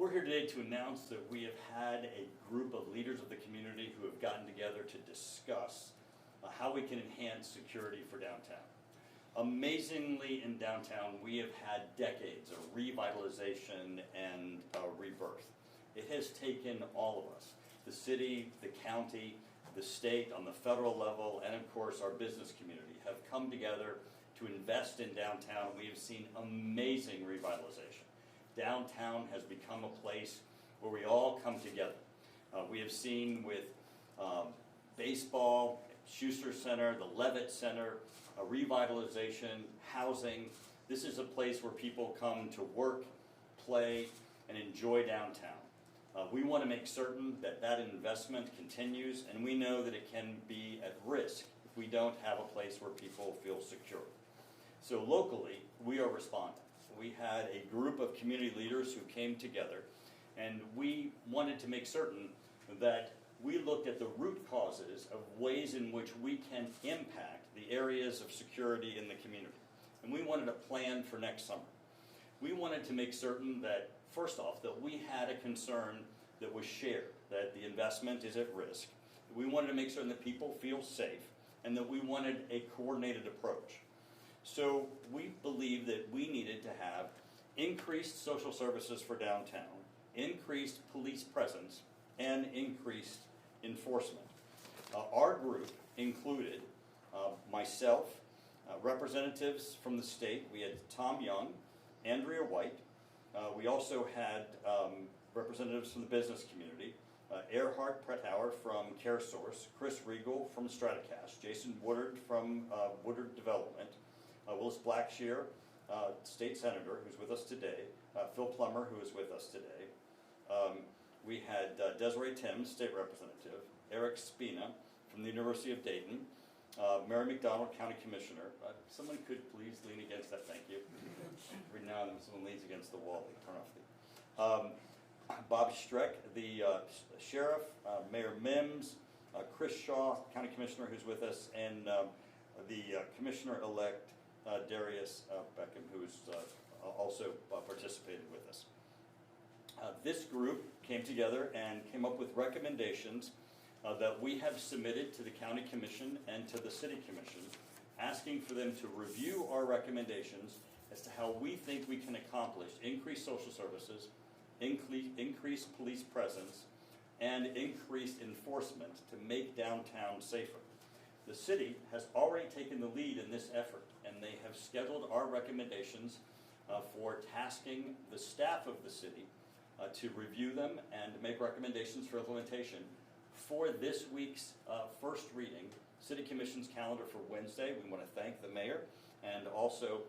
We're here today to announce that we have had a group of leaders of the community who have gotten together to discuss how we can enhance security for downtown. Amazingly, in downtown, we have had decades of revitalization and rebirth. It has taken all of us, the city, the county, the state, on the federal level, and of course our business community have come together to invest in downtown. We have seen amazing revitalization. Downtown has become a place where we all come together. We have seen with baseball, Schuster Center, the Levitt Center, revitalization, housing. This is a place where people come to work, play, and enjoy downtown. We want to make certain that that investment continues, and we know that it can be at risk if we don't have a place where people feel secure. So locally, we are responding. We had a group of community leaders who came together, and we wanted to make certain that we looked at the root causes of ways in which we can impact the areas of security in the community. And we wanted a plan for next summer. We wanted to make certain that, first off, that we had a concern that was shared, that the investment is at risk. We wanted to make certain that people feel safe, and that we wanted a coordinated approach. So we believed that we needed to have increased social services for downtown, increased police presence, and increased enforcement. Our group included myself, representatives from the state. We had Tom Young, Andrea White. We also had representatives from the business community, Erhard Pretauer from CareSource, Chris Riegel from Stratocast, Jason Woodard from Woodard Development, Willis Blackshear, state senator, who's with us today, Phil Plummer, who is with us today. We had Desiree Timms, state representative, Eric Spina from the University of Dayton, Mary McDonald, county commissioner. Someone could please lean against that, thank you. Every now and then someone leans against the wall, they turn off the... Bob Streck, the sheriff, Mayor Mims, Chris Shaw, county commissioner, who's with us, and the commissioner-elect Darius Beckham, who's also participated with us. This group came together and came up with recommendations that we have submitted to the county commission and to the city commission, asking for them to review our recommendations as to how we think we can accomplish increased social services, increased police presence, and increased enforcement to make downtown safer. The city has already taken the lead in this effort, and they have scheduled our recommendations for tasking the staff of the city to review them and make recommendations for implementation for this week's first reading. City Commission's calendar for Wednesday. We want to thank the mayor and also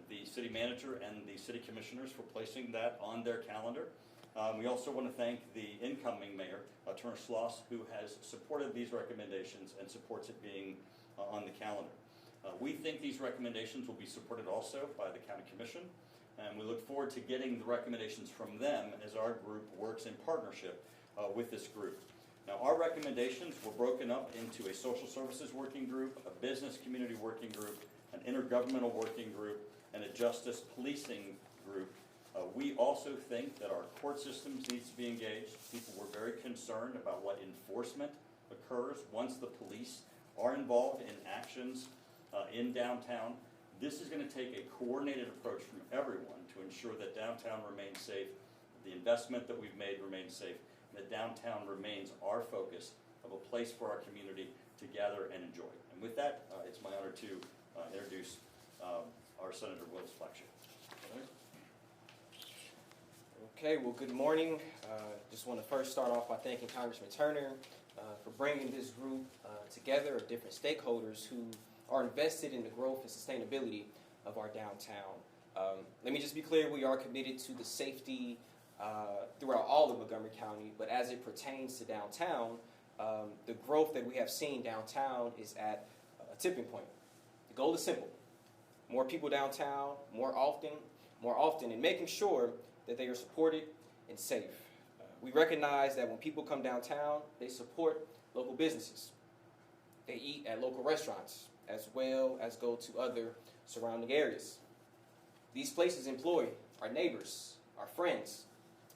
the city manager and the city commissioners for placing that on their calendar. We also want to thank the incoming mayor, Turner Schloss, who has supported these recommendations and supports it being on the calendar. We think these recommendations will be supported also by the county commission, and we look forward to getting the recommendations from them as our group works in partnership with this group. Now, our recommendations were broken up into a social services working group, a business community working group, an intergovernmental working group, and a justice policing group. We also think that our court systems needs to be engaged. People were very concerned about what enforcement occurs once the police are involved in actions in downtown. This is going to take a coordinated approach from everyone to ensure that downtown remains safe, the investment that we've made remains safe, and that downtown remains our focus of a place for our community to gather and enjoy. And with that, it's my honor to introduce our Senator Willis Blackshear. Okay, well, good morning. Just want to first start off by thanking Congressman Turner for bringing this group together of different stakeholders who are invested in the growth and sustainability of our downtown. Let me just be clear, we are committed to the safety throughout all of Montgomery County, but as it pertains to downtown, the growth that we have seen downtown is at a tipping point. The goal is simple: more people downtown, more often, and making sure that they are supported and safe. We recognize that when people come downtown, they support local businesses. They eat at local restaurants, as well as go to other surrounding areas. These places employ our neighbors, our friends,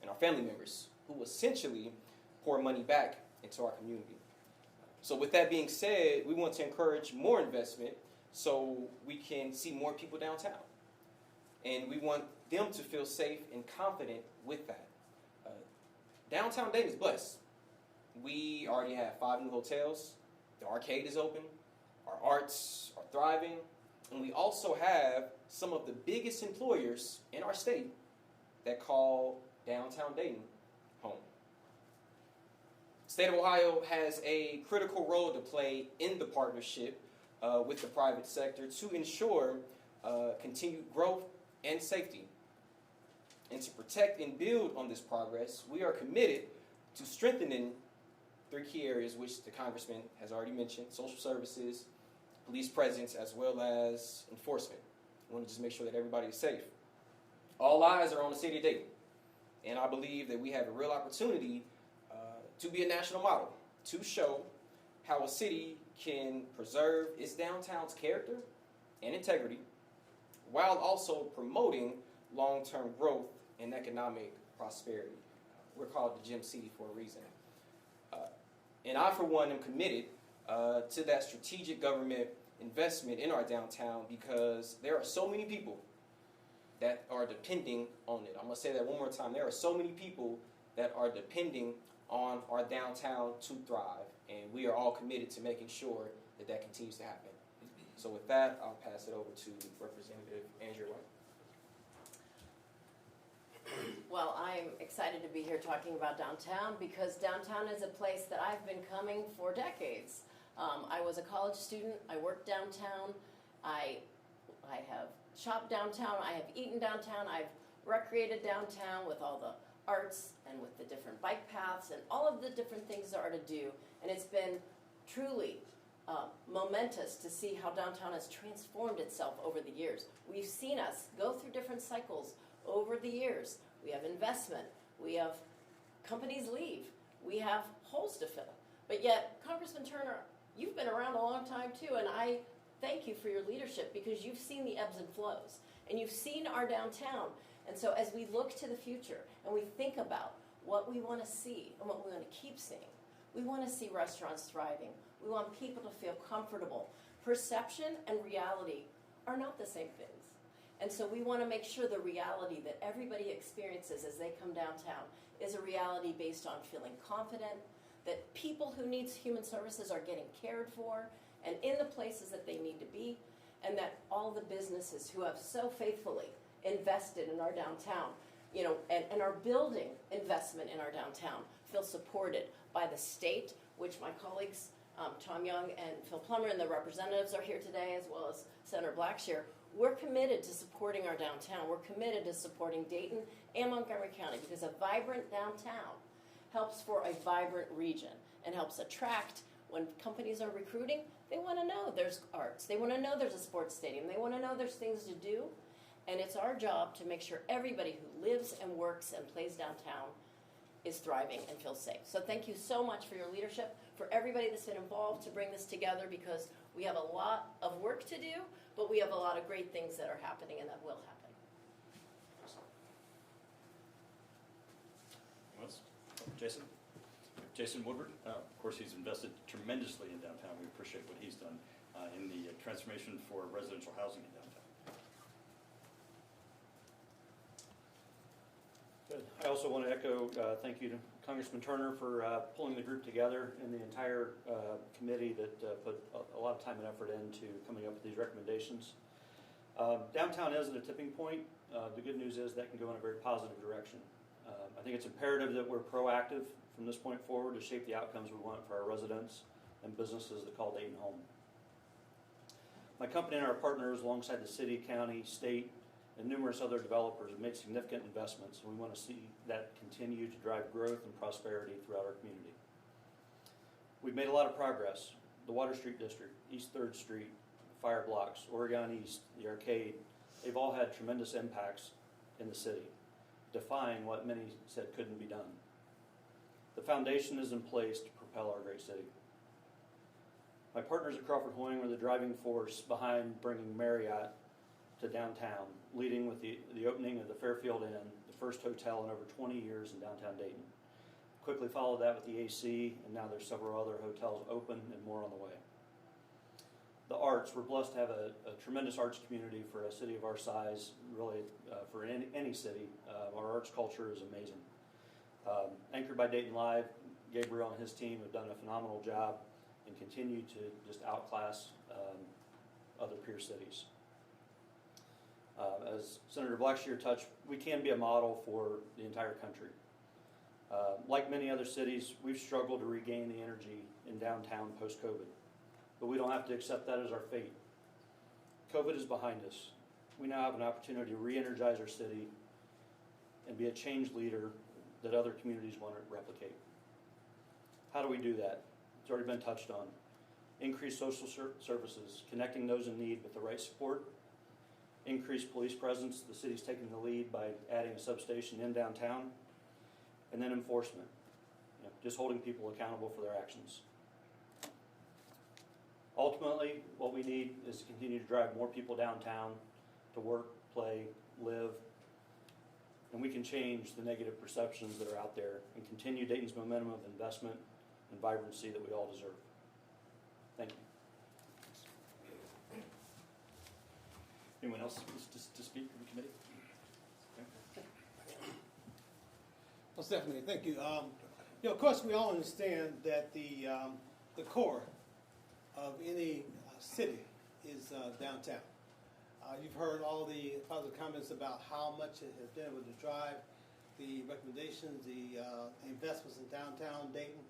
and family members who essentially pour money back into our community. So with that being said, we want to encourage more investment so we can see more people downtown. And we want them to feel safe and confident with that. Downtown Dayton is blessed. We already have 5 new hotels. The arcade is open. Our arts are thriving. And we also have some of the biggest employers in our state that call Downtown Dayton home. The state of Ohio has a critical role to play in the partnership with the private sector to ensure continued growth and safety. And to protect and build on this progress, we are committed to strengthening 3 key areas which the Congressman has already mentioned: social services, police presence, as well as enforcement. We want to just make sure that everybody is safe. All eyes are on the city of Dayton, and I believe that we have a real opportunity to be a national model, to show how a city can preserve its downtown's character and integrity while also promoting long-term growth and economic prosperity. We're called the Gem City for a reason. And I, for one, am committed to that strategic government investment in our downtown because there are so many people that are depending on it. I'm going to say that one more time. There are so many people that are depending on our downtown to thrive, and we are all committed to making sure that that continues to happen. So with that, I'll pass it over to Representative Andrew White. Well, I'm excited to be here talking about downtown because downtown is a place that I've been coming for decades. I was a college student. I worked downtown. I have shopped downtown. I have eaten downtown. I've recreated downtown with all the arts and with the different bike paths and all of the different things there are to do. And it's been truly momentous to see how downtown has transformed itself over the years. We've seen us go through different cycles over the years. We have investment. We have companies leave. We have holes to fill. But yet, Congressman Turner, you've been around a long time too, and I thank you for your leadership because you've seen the ebbs and flows, and you've seen our downtown. And so as we look to the future and we think about what we want to see and what we want to keep seeing, we want to see restaurants thriving. We want people to feel comfortable. Perception and reality are not the same things. And so we want to make sure the reality that everybody experiences as they come downtown is a reality based on feeling confident, that people who need human services are getting cared for and in the places that they need to be, and that all the businesses who have so faithfully invested in our downtown, and are building investment in our downtown, feel supported by the state, which my colleagues, Tom Young and Phil Plummer and the representatives are here today, as well as Senator Blackshear. We're committed to supporting our downtown. We're committed to supporting Dayton and Montgomery County because a vibrant downtown helps for a vibrant region and helps attract. When companies are recruiting, they want to know there's arts. They want to know there's a sports stadium. They want to know there's things to do. And it's our job to make sure everybody who lives and works and plays downtown is thriving and feels safe. So thank you so much for your leadership, for everybody that's been involved to bring this together, because we have a lot of work to do, but we have a lot of great things that are happening and that will happen. Jason Woodward, of course, he's invested tremendously in downtown. We appreciate what he's done in the transformation for residential housing in downtown. Good. I also want to echo thank you to Congressman Turner for pulling the group together and the entire committee that put a lot of time and effort into coming up with these recommendations. Downtown is at a tipping point. The good news is that can go in a very positive direction. I think it's imperative that we're proactive from this point forward to shape the outcomes we want for our residents and businesses that call Dayton home. My company and our partners, alongside the city, county, state, and numerous other developers, have made significant investments, and we want to see that continue to drive growth and prosperity throughout our community. We've made a lot of progress. The Water Street District, East 3rd Street, the fire blocks, Oregon East, the arcade, they've all had tremendous impacts in the city, defying what many said couldn't be done. The foundation is in place to propel our great city. My partners at Crawford Hoying were the driving force behind bringing Marriott to downtown, leading with the opening of the Fairfield Inn, the first hotel in over 20 years in downtown Dayton. Quickly followed that with the AC, and now there's several other hotels open and more on the way. The arts, we're blessed to have a tremendous arts community for a city of our size, really for any city. Our arts culture is amazing. Anchored by Dayton Live, Gabriel and his team have done a phenomenal job and continue to just outclass other peer cities. As Senator Blackshear touched, we can be a model for the entire country. Like many other cities, we've struggled to regain the energy in downtown post-COVID, but we don't have to accept that as our fate. COVID is behind us. We now have an opportunity to re-energize our city and be a change leader that other communities want to replicate. How do we do that? It's already been touched on. Increase social services, connecting those in need with the right support. Increase police presence. The city's taking the lead by adding a substation in downtown. And then enforcement, just holding people accountable for their actions. Ultimately, what we need is to continue to drive more people downtown to work, play, live, and we can change the negative perceptions that are out there and continue Dayton's momentum of investment and vibrancy that we all deserve. Thank you. Anyone else to speak for the committee? Most definitely, thank you. Of course, we all understand that the core of any city is downtown. You've heard all the positive comments about how much it has been able to drive the recommendations, the investments in downtown Dayton.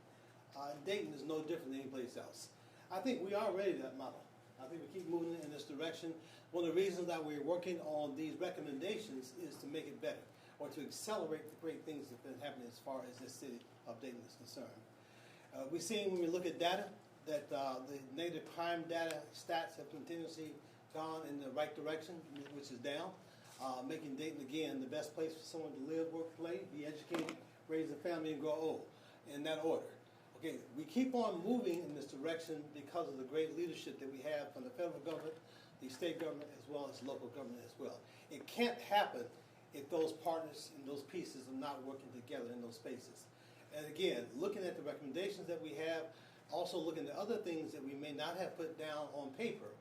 Dayton is no different than any place else. I think we are ready to that model. I think we keep moving in this direction. One of the reasons that we're working on these recommendations is to make it better, or to accelerate the great things that have been happening as far as this city of Dayton is concerned. We've seen when we look at data that the negative crime data stats have continuously gone in the right direction, which is down, making Dayton again the best place for someone to live, work, play, be educated, raise a family, and grow old, in that order. Okay, we keep on moving in this direction because of the great leadership that we have from the federal government, the state government, as well as local government as well. It can't happen if those partners and those pieces are not working together in those spaces. And again, looking at the recommendations that we have, also looking at other things that we may not have put down on paper,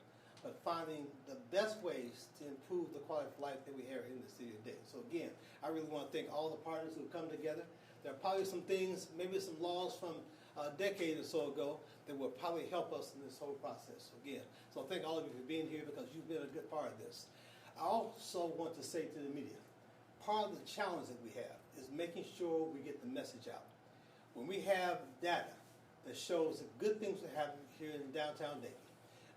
but finding the best ways to improve the quality of life that we have in the city of Dayton. So again, I really want to thank all the partners who have come together. There are probably some things, maybe some laws from a decade or so ago that will probably help us in this whole process. So again, so thank all of you for being here because you've been a good part of this. I also want to say to the media, part of the challenge that we have is making sure we get the message out. When we have data that shows the good things that happen here in downtown Dayton,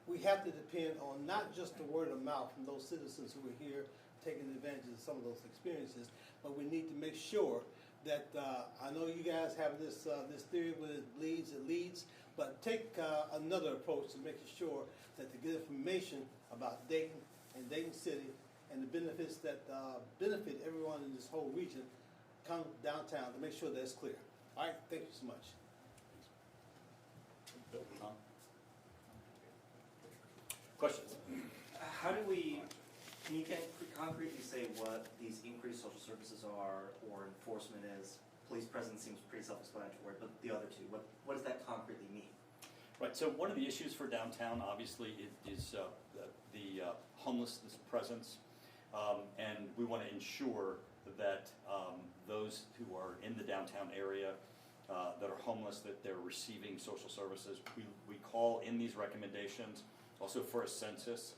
we have to depend on not just the word of mouth from those citizens who are here taking advantage of some of those experiences, but we need to make sure that, I know you guys have this theory when it leads, but take another approach to making sure that the good information about Dayton and Dayton City and the benefits that benefit everyone in this whole region come downtown to make sure that's clear. All right, thank you so much. Bill, Tom? Questions? How do we, can you concretely say what these increased social services are or enforcement is? Police presence seems pretty self-explanatory, but the other two, what does that concretely mean? Right, so one of the issues for downtown, obviously, is the homelessness presence, and we want to ensure that those who are in the downtown area that are homeless, that they're receiving social services. We call in these recommendations also for a census.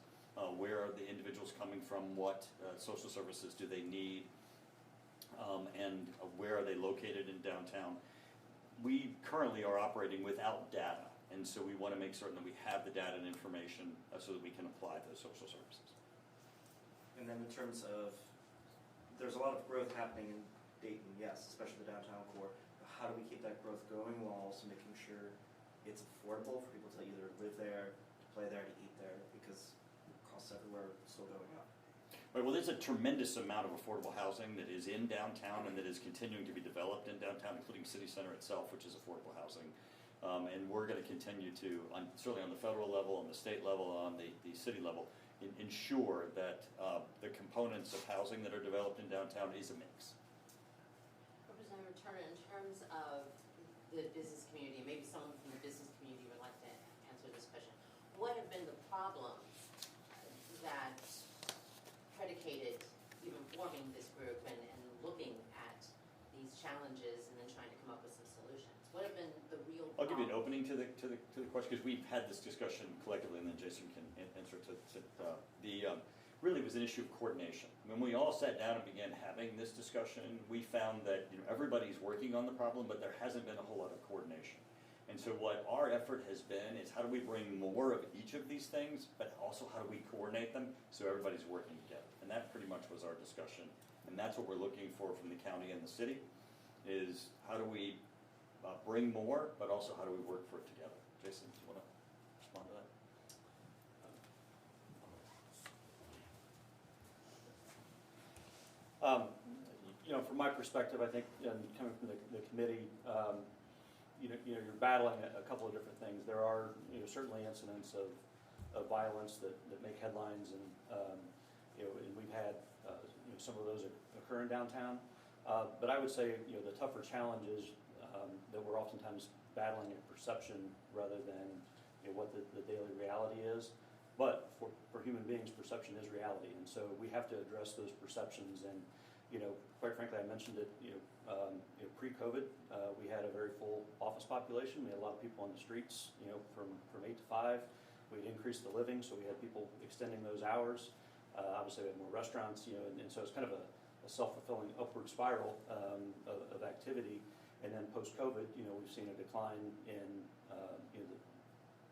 Where are the individuals coming from? What social services do they need? And where are they located in downtown? We currently are operating without data, and so we want to make certain that we have the data and information so that we can apply those social services. And then in terms of, there's a lot of growth happening in Dayton, yes, especially the downtown core. How do we keep that growth going while also making sure it's affordable for people to either live there, to play there, to eat there, because costs everywhere are still going up? Right, well, there's a tremendous amount of affordable housing that is in downtown and that is continuing to be developed in downtown, including City Center itself, which is affordable housing. And we're going to continue to, certainly on the federal level, on the state level, on the city level, ensure that the components of housing that are developed in downtown is a mix. the business community, maybe someone from the business community would like to answer this question. What have been the problems that predicated even forming this group and looking at these challenges and then trying to come up with some solutions? What have been the real problems? I'll give you an opening to the question, because we've had this discussion collectively, and then Jason can answer really it was an issue of coordination. When we all sat down and began having this discussion, we found that everybody's working on the problem, but there hasn't been a whole lot of coordination. And so what our effort has been is how do we bring more of each of these things, but also how do we coordinate them so everybody's working together? And that pretty much was our discussion. And that's what we're looking for from the county and the city, is how do we bring more, but also how do we work for it together? Jason, do you want to respond to that? From my perspective, I think, coming from the committee, you're battling a couple of different things. There are certainly incidents of violence that make headlines, and and we've had some of those occur in downtown. But I would say the tougher challenge is that we're oftentimes battling a perception rather than what the daily reality is. But for human beings, perception is reality, and so we have to address those perceptions. And quite frankly, I mentioned it. Pre-COVID, we had a very full office population. We had a lot of people on the streets. From 8 to 5. We'd increased the living, so we had people extending those hours. Obviously, we had more restaurants. And so it's kind of a self-fulfilling upward spiral of activity. And then post-COVID, we've seen a decline in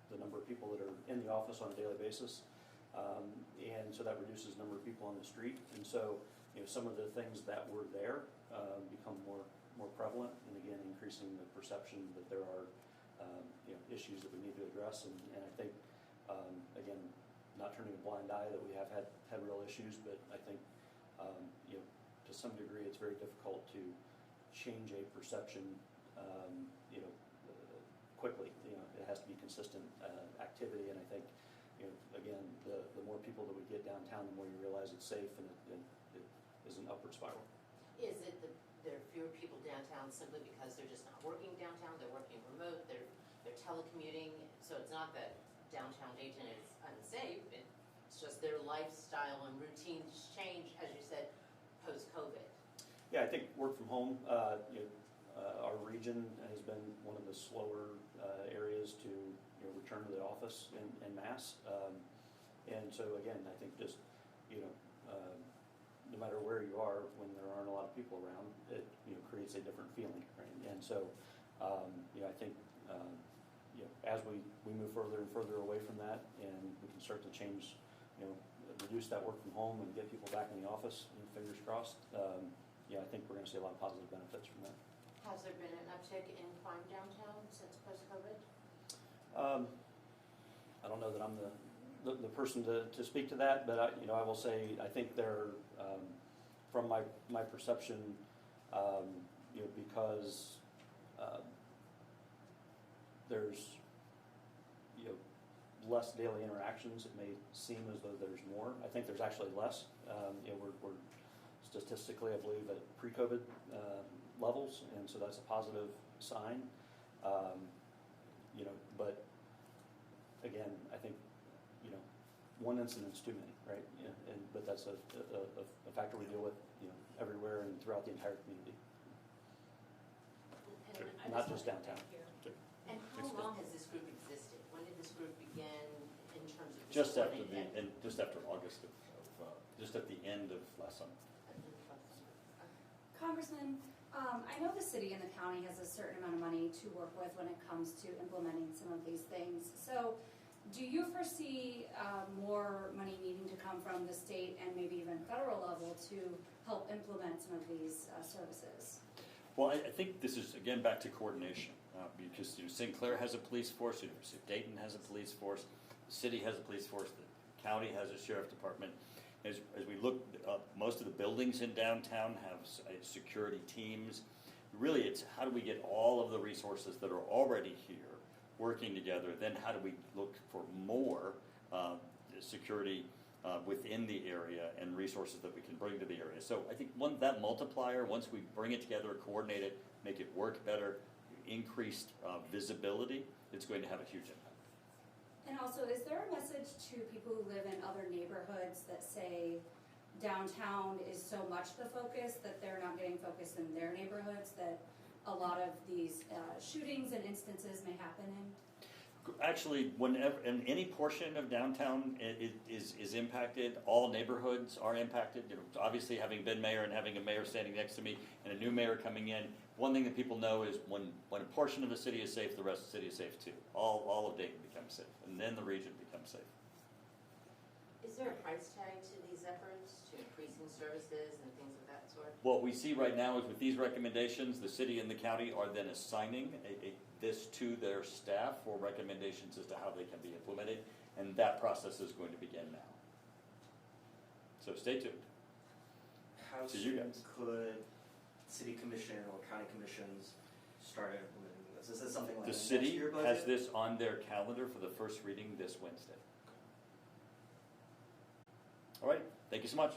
the number of people that are in the office on a daily basis, and so that reduces the number of people on the street. And so, some of the things that were there become more prevalent, and again, increasing the perception that there are issues that we need to address. And I think, again, not turning a blind eye that we have had real issues, but I think to some degree it's very difficult to change a perception quickly. It has to be consistent activity, and I think again, the more people that we get downtown, the more you realize it's safe, and it is an upward spiral. Is it that there are fewer people downtown simply because they're just not working downtown, they're working remote, they're telecommuting, so it's not that downtown Dayton is unsafe, it's just their lifestyle and routines change, as you said, post-COVID? Yeah, I think work from home, our region has been one of the slower areas to return to the office en masse. And so again, I think just, no matter where you are, when there aren't a lot of people around, it creates a different feeling, right? And so, I think, as we move further and further away from that, and we can start to change, reduce that work from home and get people back in the office, fingers crossed, I think we're going to see a lot of positive benefits from that. Has there been an uptick in crime downtown since post-COVID? I don't know that I'm the person to speak to that, but I will say I think there, from my perception, because there's less daily interactions, it may seem as though there's more. I think there's actually less. We're statistically, I believe, at pre-COVID levels, and so that's a positive sign. But again, I think one incident's too many, right? But that's a factor we deal with everywhere and throughout the entire community, And not just downtown. And how long has this group existed? When did this group begin in terms of Just after coordinating? just after August of just at the end of last summer. Congressman, I know the city and the county has a certain amount of money to work with when it comes to implementing some of these things. So do you foresee more money needing to come from the state and maybe even federal level to help implement some of these services? Well, I think this is, again, back to coordination, because St. Clair has a police force, University of Dayton has a police force, the city has a police force, the county has a sheriff department. As we look, most of the buildings in downtown have security teams. Really, it's how do we get all of the resources that are already here working together, then how do we look for more security within the area and resources that we can bring to the area. So I think that multiplier, once we bring it together, coordinate it, make it work better, increased visibility, it's going to have a huge impact. And also, is there a message to people who live in other neighborhoods that say downtown is so much the focus that they're not getting focused in their neighborhoods, that a lot of these shootings and instances may happen in? Actually, whenever, in any portion of downtown is impacted, all neighborhoods are impacted. You know, obviously, having been mayor and having a mayor standing next to me and a new mayor coming in, one thing that people know is when a portion of a city is safe, the rest of the city is safe too. All of Dayton becomes safe, and then the region becomes safe. Is there a price tag to these efforts, to increasing services and things of that sort? What we see right now is with these recommendations, the city and the county are then assigning this to their staff for recommendations as to how they can be implemented, and that process is going to begin now. So stay tuned. How To you soon guys. could city commission or county commissions start implementing this? Is this something like The a next city year has budget? this on their calendar for the first reading this Wednesday. All right, thank you so much.